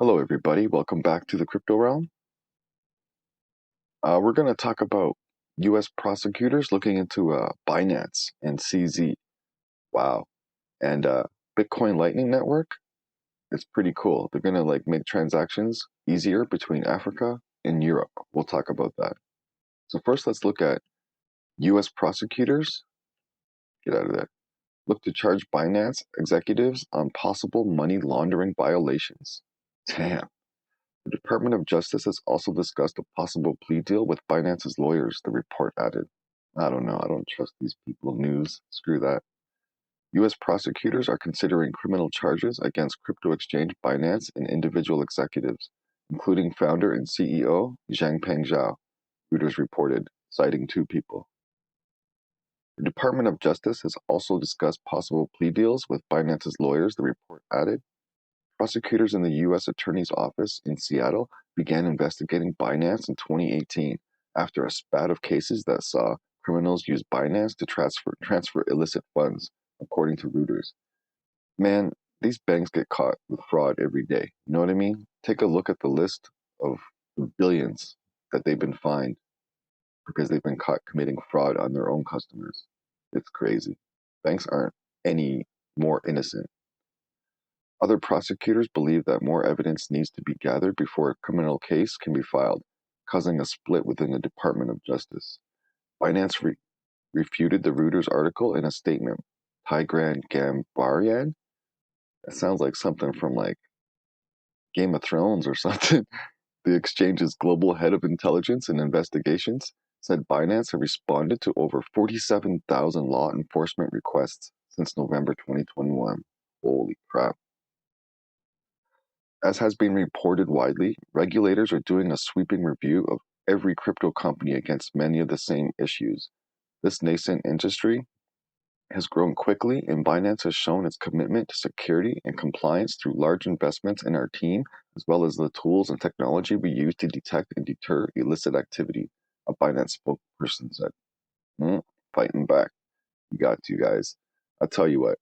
Hello, everybody. Welcome back to the crypto realm. We're going to talk about U.S. prosecutors looking into Binance and CZ. Wow. And Bitcoin Lightning Network. It's pretty cool. They're going to make transactions easier between Africa and Europe. We'll talk about that. So first, let's look at U.S. prosecutors. Get out of there. Look to charge Binance executives on possible money laundering violations. Damn. The Department of Justice has also discussed a possible plea deal with Binance's lawyers, the report added. I don't know. I don't trust these people news. Screw that. U.S. prosecutors are considering criminal charges against crypto exchange Binance and individual executives, including founder and CEO Changpeng Zhao, Reuters reported, citing two people. The Department of Justice has also discussed possible plea deals with Binance's lawyers, the report added. Prosecutors in the U.S. Attorney's Office in Seattle began investigating Binance in 2018 after a spat of cases that saw criminals use Binance to transfer illicit funds, according to Reuters. Man, these banks get caught with fraud every day. You know what I mean? Take a look at the list of the billions that they've been fined because they've been caught committing fraud on their own customers. It's crazy. Banks aren't any more innocent. Other prosecutors believe that more evidence needs to be gathered before a criminal case can be filed, causing a split within the Department of Justice. Binance refuted the Reuters article in a statement. Tigran Gambaryan? That sounds like something from Game of Thrones or something. The exchange's global head of intelligence and investigations said Binance had responded to over 47,000 law enforcement requests since November 2021. Holy crap. As has been reported widely, regulators are doing a sweeping review of every crypto company against many of the same issues. This nascent industry has grown quickly, and Binance has shown its commitment to security and compliance through large investments in our team, as well as the tools and technology we use to detect and deter illicit activity, a Binance spokesperson said. Fighting back. You got to, guys. I'll tell you what,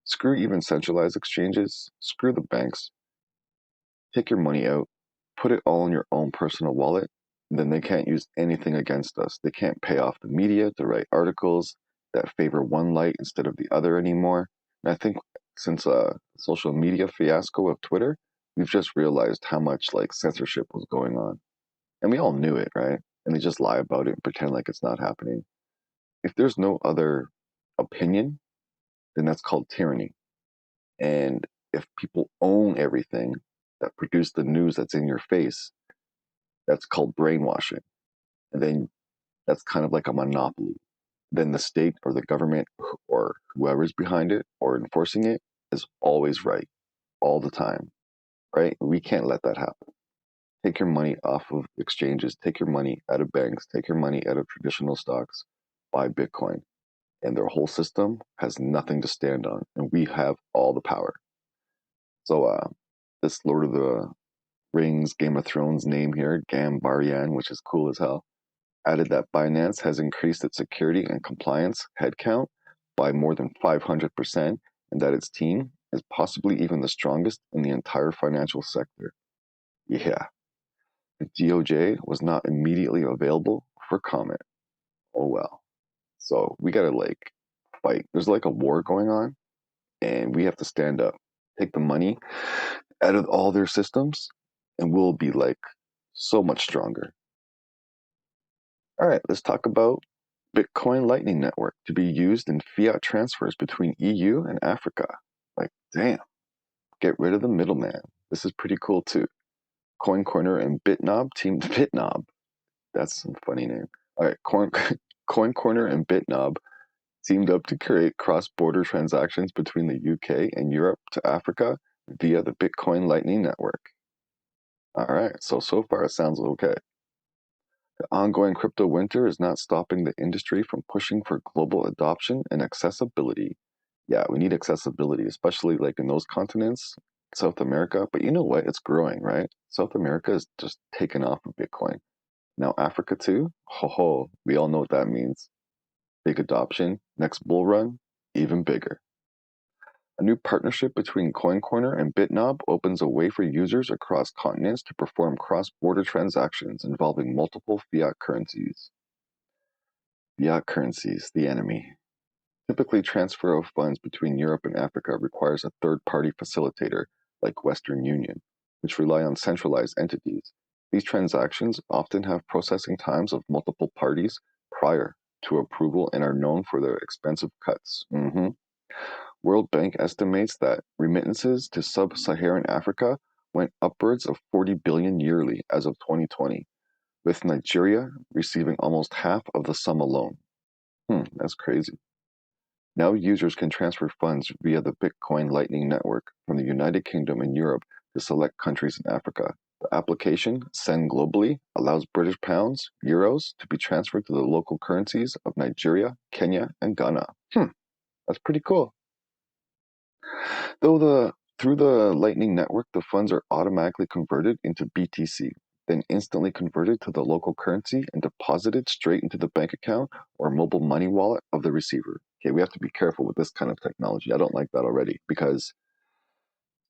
screw even centralized exchanges, screw the banks. Take your money out, put it all in your own personal wallet, and then they can't use anything against us. They can't pay off the media to write articles that favor one light instead of the other anymore. And I think since social media fiasco of Twitter, we've just realized how much censorship was going on. And we all knew it, right? And they just lie about it and pretend like it's not happening. If there's no other opinion, then that's called tyranny. And if people own everything that produce the news that's in your face, that's called brainwashing. And then that's kind of like a monopoly. Then the state or the government or whoever's behind it or enforcing it is always right all the time, right? We can't let that happen. Take your money off of exchanges, take your money out of banks, take your money out of traditional stocks, buy Bitcoin. And their whole system has nothing to stand on. And we have all the power. So this Lord of the Rings, Game of Thrones name here, Gambaryan, which is cool as hell, added that Binance has increased its security and compliance headcount by more than 500%, and that its team is possibly even the strongest in the entire financial sector. Yeah, the DOJ was not immediately available for comment. Oh well. So we gotta fight. There's a war going on, and we have to stand up, take the money out of all their systems, and we'll be so much stronger. All right, let's talk about Bitcoin Lightning Network to be used in fiat transfers between EU and Africa. Damn, get rid of the middleman. This is pretty cool too. Coin Corner and Bitnob teamed Bitnob. That's some funny name. All right, Coin Corner and Bitnob teamed up to create cross-border transactions between the UK and Europe to Africa via the Bitcoin Lightning Network. All right, so far it sounds okay. The ongoing crypto winter is not stopping the industry from pushing for global adoption and accessibility. Yeah, we need accessibility, especially in those continents, South America. But you know what? It's growing, right? South America is just taken off of Bitcoin. Now Africa too? Ho, we all know what that means. Big adoption. Next bull run, even bigger. A new partnership between CoinCorner and BitNob opens a way for users across continents to perform cross-border transactions involving multiple fiat currencies. Fiat currencies, the enemy. Typically, transfer of funds between Europe and Africa requires a third-party facilitator, like Western Union, which rely on centralized entities. These transactions often have processing times of multiple parties prior to approval and are known for their expensive cuts. World Bank estimates that remittances to sub-Saharan Africa went upwards of 40 billion yearly as of 2020, with Nigeria receiving almost half of the sum alone. That's crazy. Now users can transfer funds via the Bitcoin Lightning Network from the United Kingdom and Europe to select countries in Africa. The application, Send Globally, allows British pounds, euros, to be transferred to the local currencies of Nigeria, Kenya, and Ghana. That's pretty cool. Through the Lightning Network, the funds are automatically converted into BTC, then instantly converted to the local currency and deposited straight into the bank account or mobile money wallet of the receiver. Okay, we have to be careful with this kind of technology. I don't like that already because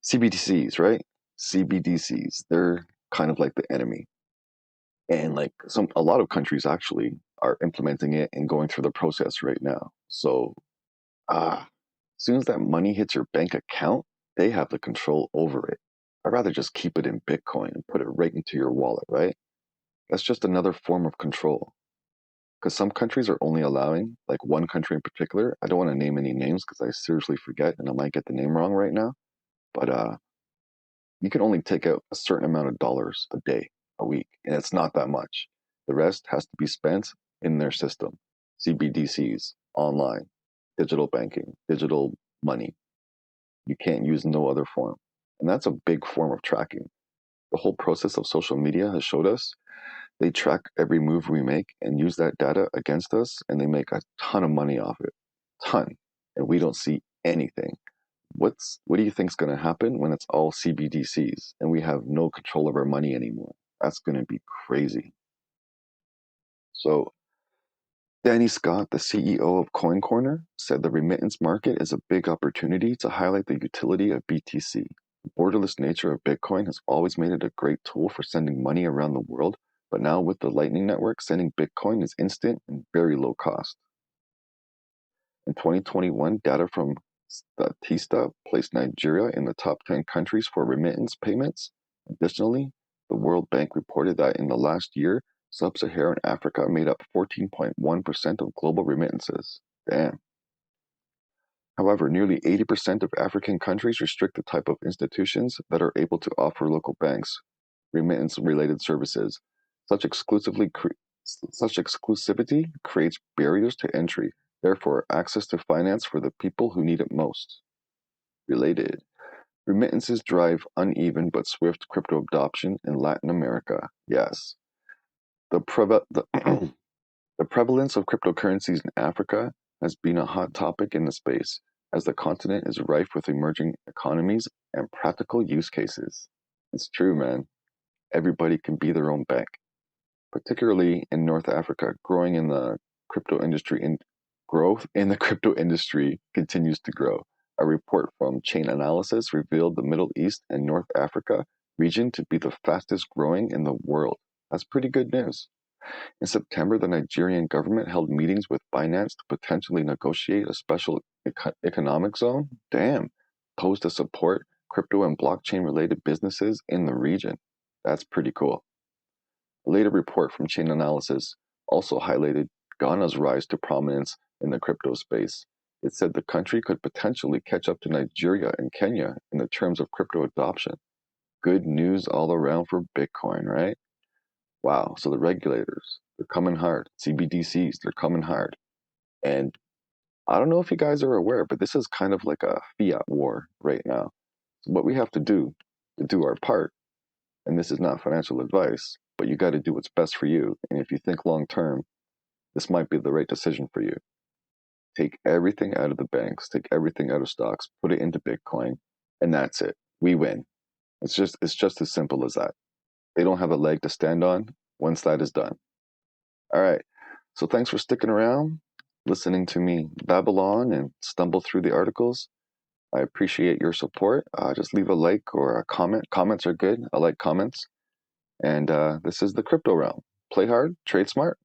CBDCs, right? CBDCs, they're kind of like the enemy. And like a lot of countries actually are implementing it and going through the process right now. So as soon as that money hits your bank account, they have the control over it. I'd rather just keep it in Bitcoin and put it right into your wallet, right? That's just another form of control. Because some countries are only allowing, like one country in particular, I don't want to name any names because I seriously forget and I might get the name wrong right now, but you can only take out a certain amount of dollars a day, a week, and it's not that much. The rest has to be spent in their system, CBDCs, online, digital banking, digital money. You can't use no other form. And that's a big form of tracking. The whole process of social media has showed us they track every move we make and use that data against us, and they make a ton of money off it. Ton. And we don't see anything. What do you think's going to happen when it's all CBDCs and we have no control of our money anymore? That's going to be crazy. So Danny Scott, the CEO of CoinCorner, said the remittance market is a big opportunity to highlight the utility of BTC. The borderless nature of Bitcoin has always made it a great tool for sending money around the world, but now with the Lightning Network, sending Bitcoin is instant and very low cost. In 2021, data from Statista placed Nigeria in the top 10 countries for remittance payments. Additionally, the World Bank reported that in the last year, Sub-Saharan Africa made up 14.1% of global remittances. Damn. However, nearly 80% of African countries restrict the type of institutions that are able to offer local banks remittance-related services. Such exclusivity creates barriers to entry, therefore access to finance for the people who need it most. Related. Remittances drive uneven but swift crypto adoption in Latin America. Yes. The prevalence of cryptocurrencies in Africa has been a hot topic in the space, as the continent is rife with emerging economies and practical use cases. It's true, man. Everybody can be their own bank, particularly in North Africa. Growth in the crypto industry continues to grow. A report from Chain Analysis revealed the Middle East and North Africa region to be the fastest growing in the world. That's pretty good news. In September, the Nigerian government held meetings with Binance to potentially negotiate a special economic zone. Damn. Posed to support crypto and blockchain related businesses in the region. That's pretty cool. A later report from Chain Analysis also highlighted Ghana's rise to prominence in the crypto space. It said the country could potentially catch up to Nigeria and Kenya in the terms of crypto adoption. Good news all around for Bitcoin, right? Wow, so the regulators, they're coming hard. CBDCs, they're coming hard. And I don't know if you guys are aware, but this is kind of like a fiat war right now. So what we have to do our part, and this is not financial advice, but you got to do what's best for you. And if you think long term, this might be the right decision for you. Take everything out of the banks, take everything out of stocks, put it into Bitcoin, and that's it. We win. It's just as simple as that. They don't have a leg to stand on once that is done. All right. So thanks for sticking around, listening to me babble on and stumble through the articles. I appreciate your support. Just leave a like or a comment. Comments are good. I like comments. And this is the crypto realm. Play hard, trade smart,